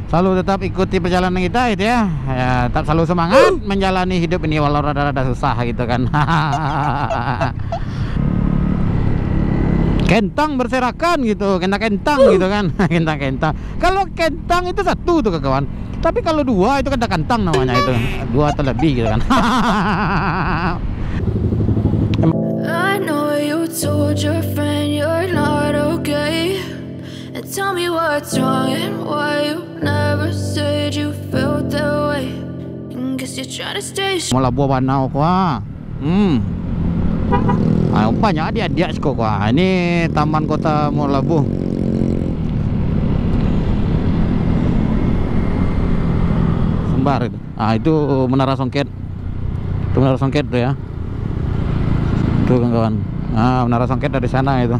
selalu tetap ikuti perjalanan kita gitu ya. Ya, tetap selalu semangat menjalani hidup ini walau rada-rada susah gitu kan. Kentang berserakan gitu, kentang gitu kan. Kentang. Kalau kentang itu satu tuh kawan. Tapi kalau dua itu kentang namanya itu. Dua atau lebih gitu kan. I know you told your friend you're not okay, and tell me what's wrong and why you never said you felt that way. And guess you're trying to stay Mola buah banau kuah. Banyak adik-adik kok kuah. Ini Taman Kota Molabu. Sembar itu. Itu Menara Songket. Itu Menara Songket tuh ya. Tuh kawan. Menara Songket dari sana itu.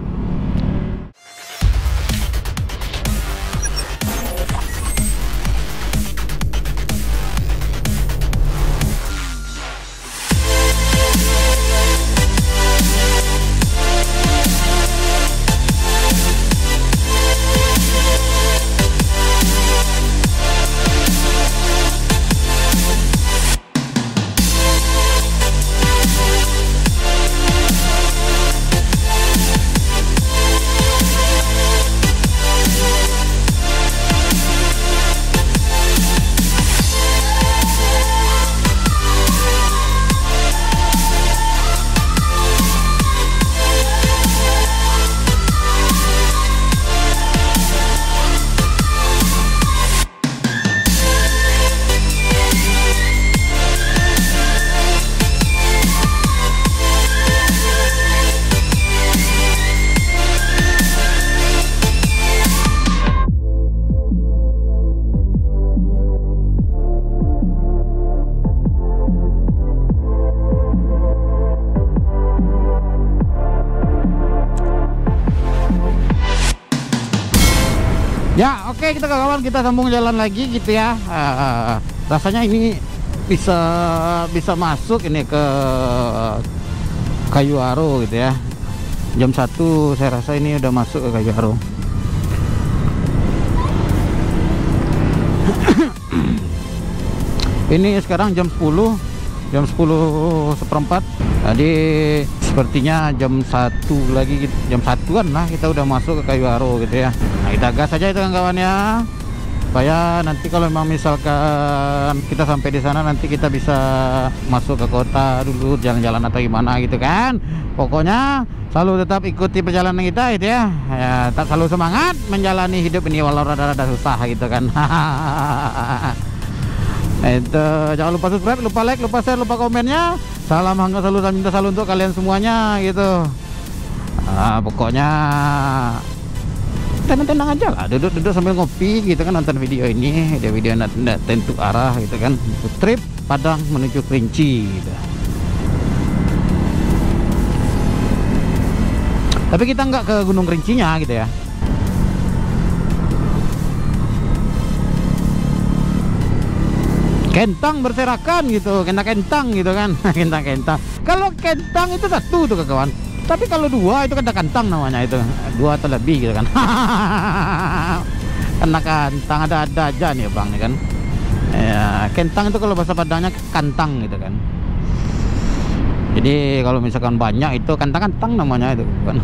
Ya, oke kita kawan, kita sambung jalan lagi gitu ya. Rasanya ini bisa masuk ini ke Kayu Aro gitu ya. Jam 1 saya rasa ini udah masuk ke Kayu Aro. Ini sekarang jam 10 seperempat. Jadi sepertinya jam 1 lagi, jam 1-an lah kita udah masuk ke Kayu Aro gitu ya. Nah, kita gas aja itu kawan ya, supaya nanti kalau memang misalkan kita sampai di sana nanti kita bisa masuk ke kota dulu, jalan-jalan atau gimana gitu kan. Pokoknya selalu tetap ikuti perjalanan kita gitu ya. Ya, tetap selalu semangat menjalani hidup ini walau rada-rada susah gitu kan. Itu jangan lupa subscribe, lupa like, lupa share, lupa komennya. Salam hangat selalu, saya minta selalu untuk kalian semuanya gitu. Pokoknya tenang-tenang aja lah, duduk sambil ngopi gitu kan, nonton video ini, video tidak tentu arah gitu kan. Trip Padang menuju Kerinci gitu. Tapi kita nggak ke Gunung Kerincinya gitu ya. Kentang berserakan gitu, kentang gitu kan. Kentang. Kalau kentang itu satu tuh kawan. Tapi kalau dua itu kentang namanya itu. Dua atau lebih gitu kan. Kena kentang ada aja nih bang nih kan. Ya, kentang itu kalau bahasa Padangnya kantang gitu kan. Jadi kalau misalkan banyak itu kantang namanya itu kan.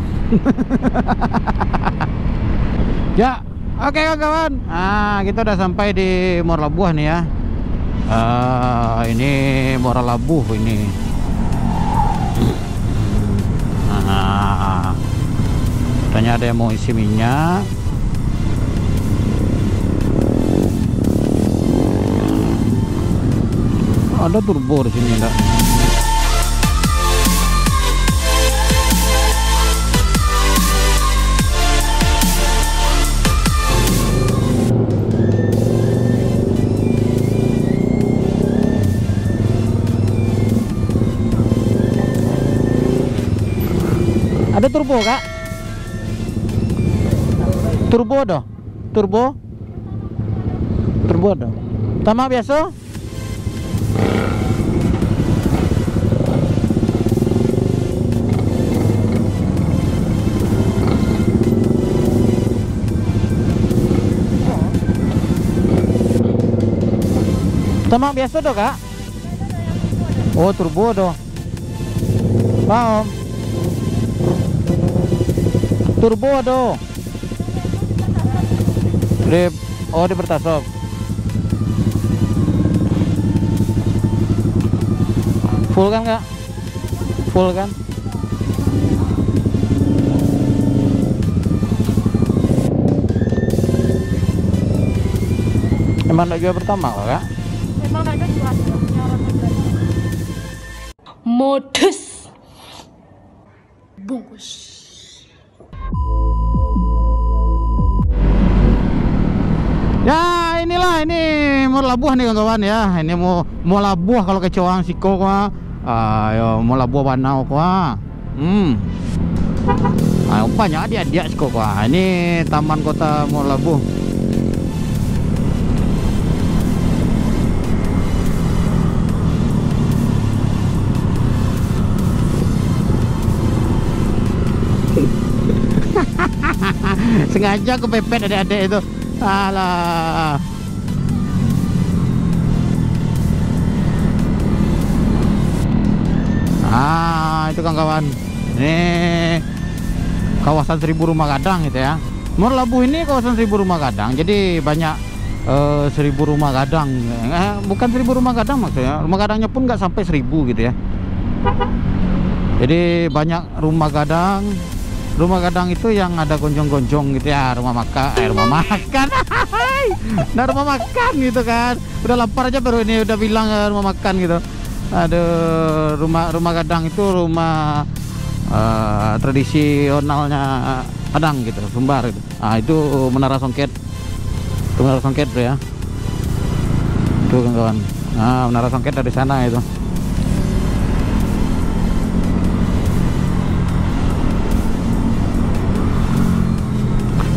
Ya, oke kawan. Kita udah sampai di Muara Labuh nih ya. Ini Muara Labuh ini. Katanya ada yang mau isi minyak. Ada turbo di sini enggak? Ada turbo kak? Turbo dah? Turbo dah? Tama biasa? Sama biasa do kak? Oh turbo do. Paham? Turbo do. Di bertasok. Full kan kak? Full kan? Emang nak jual pertama kak? Emang nak jual modus bungkus. Ya inilah, ini mau labuh nih kawan-kawan ya. Ini mau labuh kalau ke Cawang Siko kok. Ayo mau labuh Banau kok. Rupanya dia Siko kok. Ini taman kota mau labuh. Sengaja kepepet adik-adik itu. Alah. Itu kawan-kawan. Ini kawasan 1000 rumah gadang gitu ya. Merlabuh ini kawasan 1000 rumah gadang. Jadi banyak 1000 rumah gadang. Bukan 1000 rumah gadang maksudnya. Rumah gadangnya pun nggak sampai 1000 gitu ya. Jadi banyak rumah gadang. Rumah gadang itu yang ada gonjong-gonjong gitu ya, rumah makan, rumah makan gitu kan. Udah lapar aja baru ini udah bilang rumah makan gitu. Aduh, rumah gadang itu rumah tradisionalnya Padang gitu, Sumbar gitu. Itu Menara Songket. Itu Menara Songket tuh ya. Itu kawan. Menara Songket dari sana itu.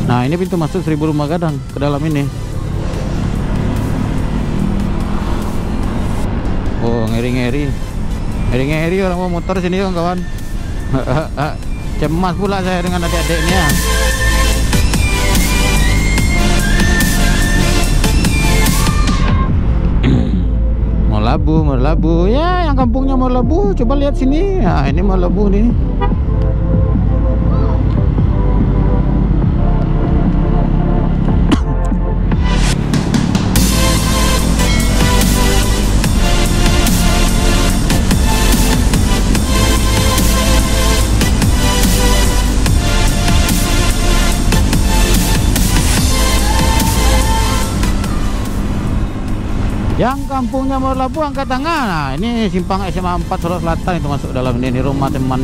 Nah ini pintu masuk 1000 rumah gadang ke dalam ini. Oh ngeri orang mau motor sini kawan. Cemas pula saya dengan adik-adiknya. Mau labu ya, yang kampungnya mau labu. Coba lihat sini. Nah ini mau labu nih. Yang kampungnya Merlabu angkat tangan. Nah ini simpang SMA 4 Solo Selatan itu masuk dalam ini rumah teman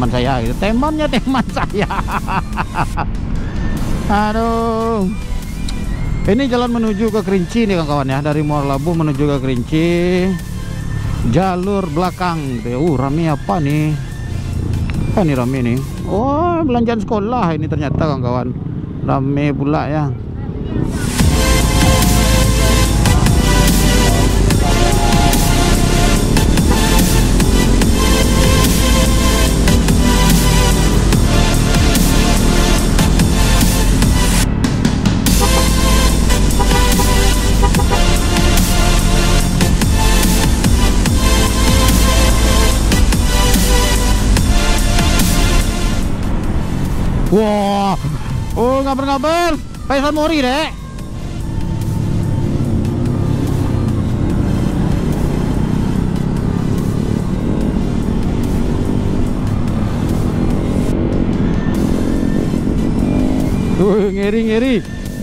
saya gitu. Teman saya. Aduh. Ini jalan menuju ke Kerinci nih kawan-kawan ya. Dari Merlabu menuju ke Kerinci. Jalur belakang gitu ya. Rame apa nih? Apa nih rame nih? Oh, belanjaan sekolah ini ternyata kawan-kawan. Rame pula ya. Wah, oh ngabar-ngabar, Faisal Mori dek.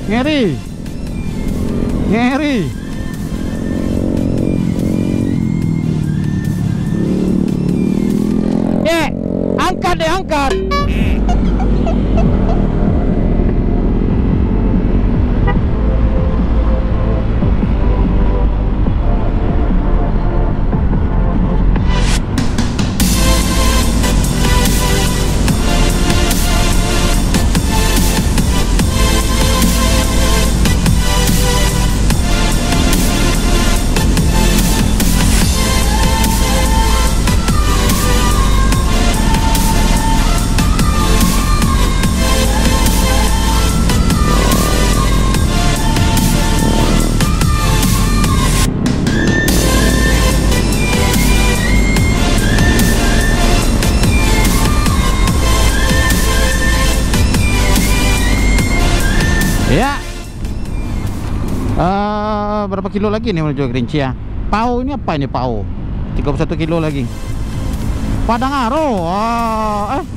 Ngeri. Angkat. Berapa kilo lagi nih menuju Kerinci ya? Pau ini apa ini Pau? 31 kilo lagi. Padang Aro.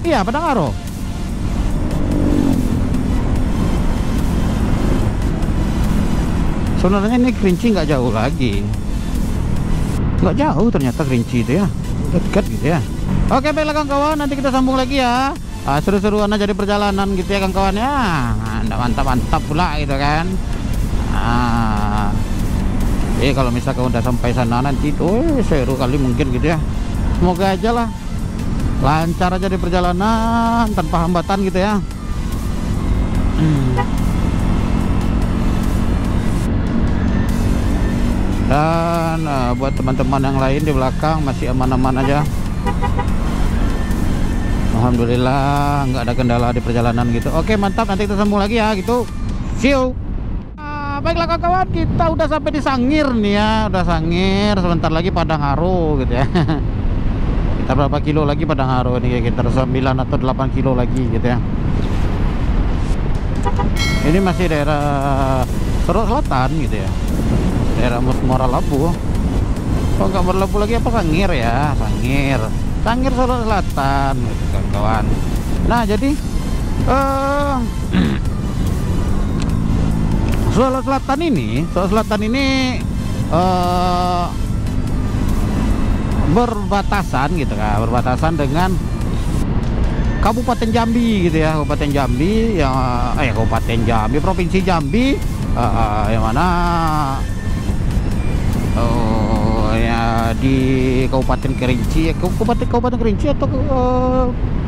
Iya Padang Aro. Sebenarnya ini Kerinci nggak jauh lagi. Nggak jauh ternyata Kerinci itu ya. Dekat gitu ya. Oke baiklah kawan-kawan, nanti kita sambung lagi ya. Seru-seruan aja di perjalanan gitu ya kawan-kawan ya. Mantap-mantap pula gitu kan. Kalau misalkan udah sampai sana nanti tuh seru kali mungkin gitu ya. Semoga aja lah lancar aja di perjalanan tanpa hambatan gitu ya. Dan buat teman-teman yang lain di belakang masih aman-aman aja. Alhamdulillah nggak ada kendala di perjalanan gitu. Oke mantap, nanti kita sambung lagi ya gitu. See you. Baiklah kawan-kawan, kita udah sampai di Sangir nih ya. Udah Sangir, sebentar lagi Padang Aro gitu ya. Kita berapa kilo lagi Padang Aro nih, kita 9 atau 8 kilo lagi gitu ya. Ini masih daerah Sorong Selatan gitu ya, daerah Muara Labu. Oh nggak Muara Labu lagi, apa Sangir ya, Sangir Sorong Selatan gitu kawan-kawan. Nah jadi Solo Selatan ini berbatasan gitu kan, berbatasan dengan Kabupaten Jambi gitu ya, Kabupaten Jambi yang Kabupaten Jambi, Provinsi Jambi, yang mana ya di Kabupaten Kerinci, Kabupaten Kerinci atau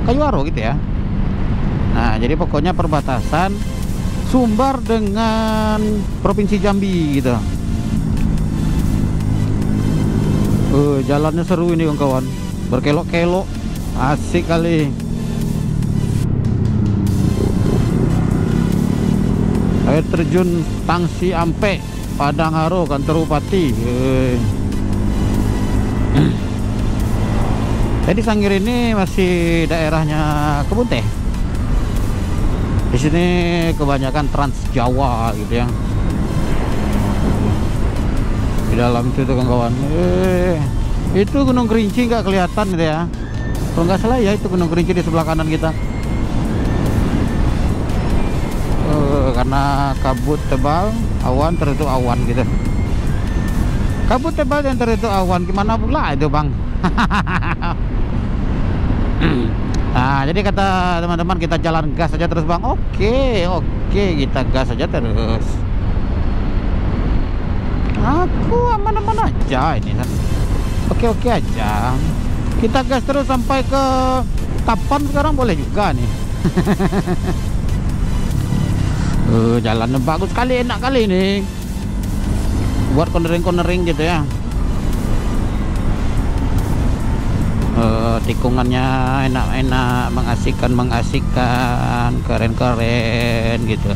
Kayuaro gitu ya. Nah jadi pokoknya perbatasan Sumbar dengan Provinsi Jambi gitu. Jalannya seru ini kawan, berkelok-kelok, asik kali. Air terjun Tangsi Ampe, Padang Aro, Kantor Bupati. Jadi Sangir ini masih daerahnya Kebun Teh. Di sini kebanyakan Trans Jawa gitu ya. Di dalam itu tuh kawan-kawan. Itu Gunung Kerinci nggak kelihatan gitu ya. Kalau nggak salah ya itu Gunung Kerinci di sebelah kanan kita. Karena kabut tebal, awan tertutup awan gitu. Kabut tebal dan tertutup awan, gimana pula itu bang? Nah jadi kata teman-teman, kita jalan gas aja terus bang. Oke kita gas aja terus. Aku aman-aman aja ini kan. Oke aja. Kita gas terus sampai ke Tapan sekarang boleh juga nih. Jalannya bagus kali, enak kali ini. Buat cornering gitu ya. Tikungannya enak-enak, mengasihkan, keren-keren gitu.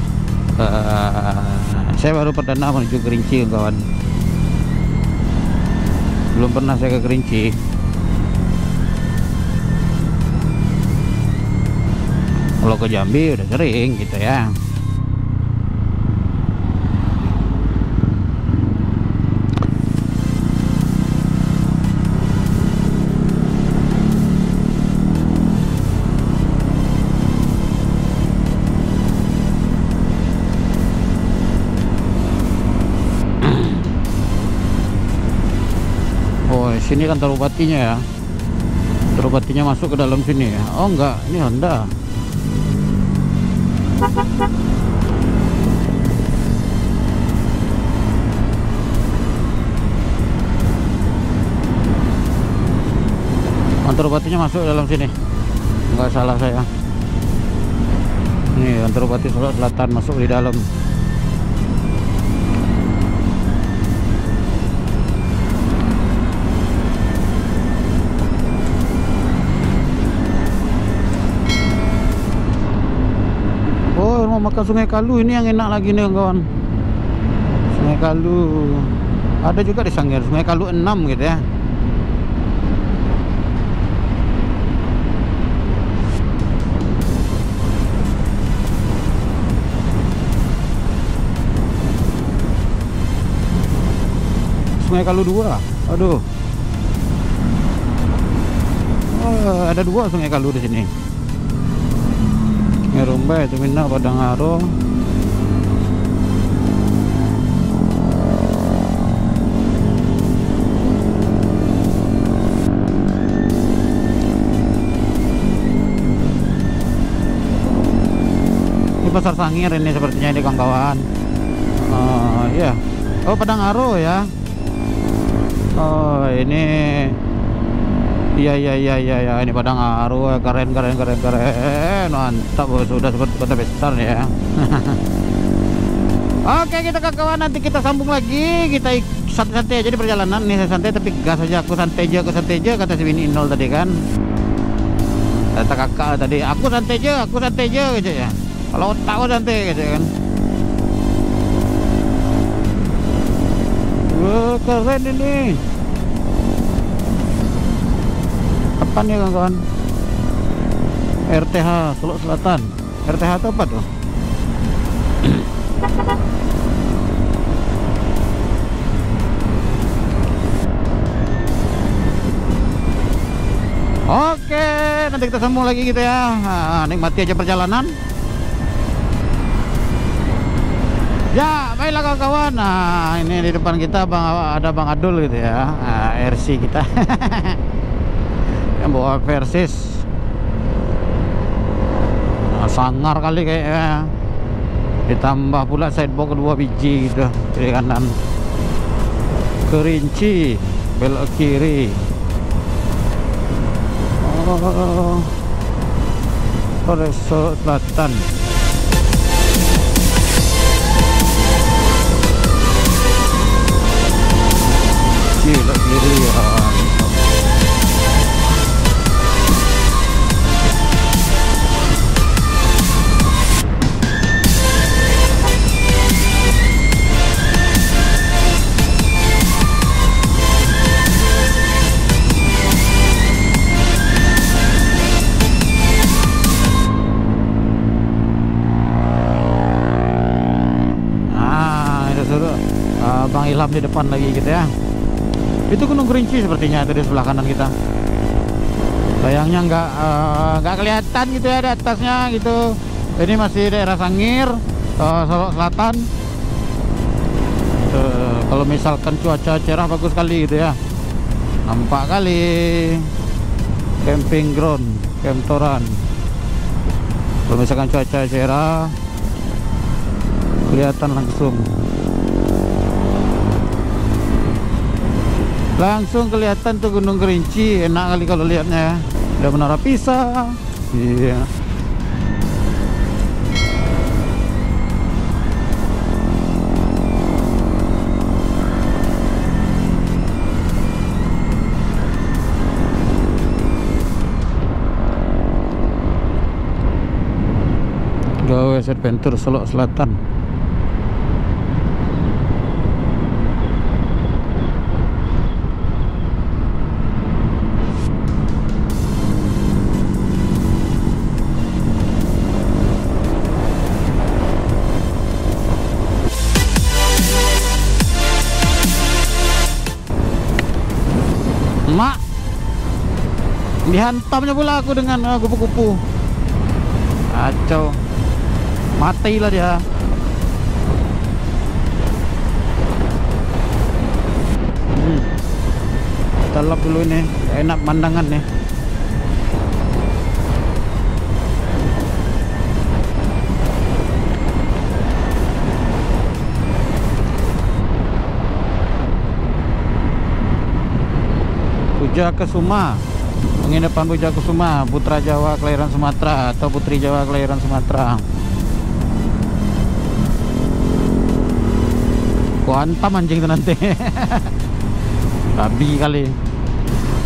Saya baru perdana menuju Kerinci kawan. Belum pernah saya ke Kerinci. Kalau ke Jambi udah sering gitu ya. Sini kantor bupatinya ya. Kantor bupatinya masuk ke dalam sini ya. Oh enggak, ini Honda. Kantor bupatinya masuk ke dalam sini. Enggak salah saya. Nih kantor bupati Solo Selatan masuk di dalam. Mau makan Sungai Kalu, ini yang enak lagi nih kawan. Sungai Kalu ada juga di Sangir, Sungai Kalu 6 gitu ya. Sungai Kalu 2. Aduh. Oh, ada 2 Sungai Kalu di sini. Sungai Rumbai, Tumina, Padangaro. Ini Pasar Sangir ini sepertinya ini kawan-kawan. Iya. Oh, Padangaro ya. Oh, ini iya ini Padangaro. Keren. Mantap, sudah seperti kota besar ya. Oke, kita kawan, nanti kita sambung lagi. Kita santai aja di perjalanan nih, saya santai tapi gas aja. Aku santai aja kata si Bini Inol tadi kan. Kata kakak tadi, aku santai aja gitu ya. Kalau otak aku santai gitu kan. Wah, keren ini. Apa nih kawan-kawan? RTH Solok Selatan. RTH itu apa tuh? Oke, nanti kita sambung lagi gitu ya. Nikmati aja perjalanan. Ya, baiklah kawan-kawan. Nah, ini di depan kita ada Bang Adul gitu ya. RC kita. Yang bawa Versys. Sangar kali kayaknya. Ditambah pula sidebox 2 biji gitu kiri kanan. Kerinci belok kiri. Polres Selatan. Belok kiri ya. Bang Ilham di depan lagi gitu ya. Itu Gunung Kerinci sepertinya itu di sebelah kanan kita. Sayangnya nggak kelihatan gitu ya di atasnya gitu. Ini masih daerah Sangir, Solok Selatan. Kalau misalkan cuaca cerah bagus sekali gitu ya. Nampak kali camping ground, Camp Toran. Kalau misalkan cuaca cerah kelihatan langsung kelihatan tuh Gunung Kerinci. Enak kali kalau lihatnya. Ada Menara Pisa. Iya. Gawes Adventure Solok Selatan. Mak, dihantamnya pula aku dengan kupu-kupu. Kacau, matilah dia. Kita lap dulu ini, enak pandangan nih. Pujakusuma, penginapan Pujakusuma, Putra Jawa kelahiran Sumatera atau Putri Jawa kelahiran Sumatera. Kuantam anjing itu nanti. Babi kali.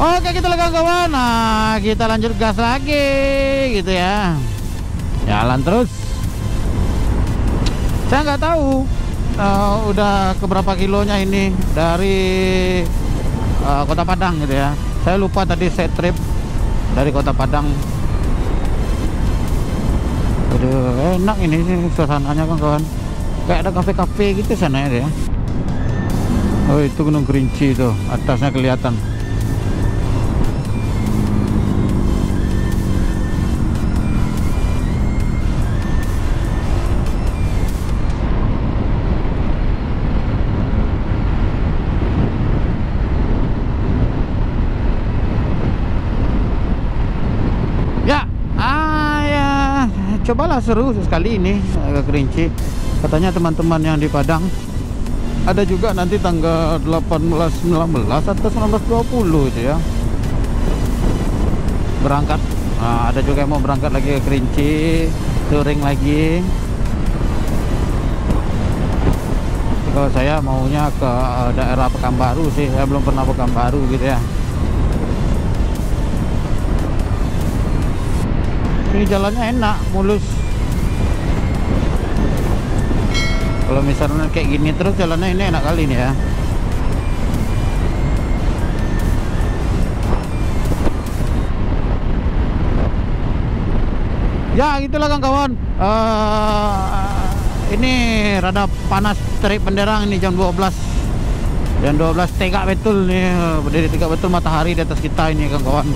Oke, kita kawan-kawan. Nah, kita lanjut gas lagi gitu ya. Jalan terus. Saya nggak tahu udah keberapa kilonya ini dari Kota Padang gitu ya. Saya lupa tadi set trip dari Kota Padang. Aduh, enak ini sih suasananya kawan-kawan. Kayak ada kafe-kafe gitu sana ya. Oh, itu Gunung Kerinci itu, atasnya kelihatan. Cobalah, seru sekali ini ke Kerinci. Katanya teman-teman yang di Padang ada juga nanti tanggal 18, 19 atau 19, 20 itu ya berangkat. Nah, ada juga yang mau berangkat lagi ke Kerinci, touring lagi. Kalau saya maunya ke daerah Pekanbaru sih, saya belum pernah Pekanbaru gitu ya. Ini jalannya enak, mulus. Kalau misalnya kayak gini terus jalannya ini enak kali nih ya. Ya gitulah kawan-kawan. Ini rada panas terik penderang ini jam 12. Jam 12 tegak betul nih, berdiri tegak betul matahari di atas kita ini kawan-kawan.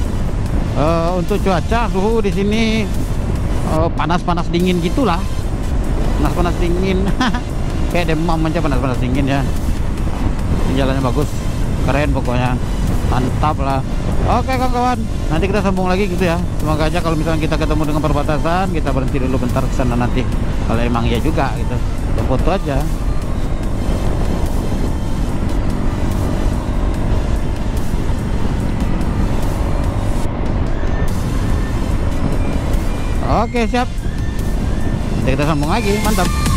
Untuk cuaca suhu di sini panas-panas dingin gitulah, panas-panas dingin. Kayak demam aja, panas-panas dingin ya. Ini jalannya bagus, keren pokoknya, mantap lah. Oke kawan-kawan, nanti kita sambung lagi gitu ya. Semoga aja kalau misalnya kita ketemu dengan perbatasan, kita berhenti dulu bentar ke sana nanti. Kalau emang iya juga gitu, kita foto aja. Oke siap, nanti kita sambung lagi, mantap.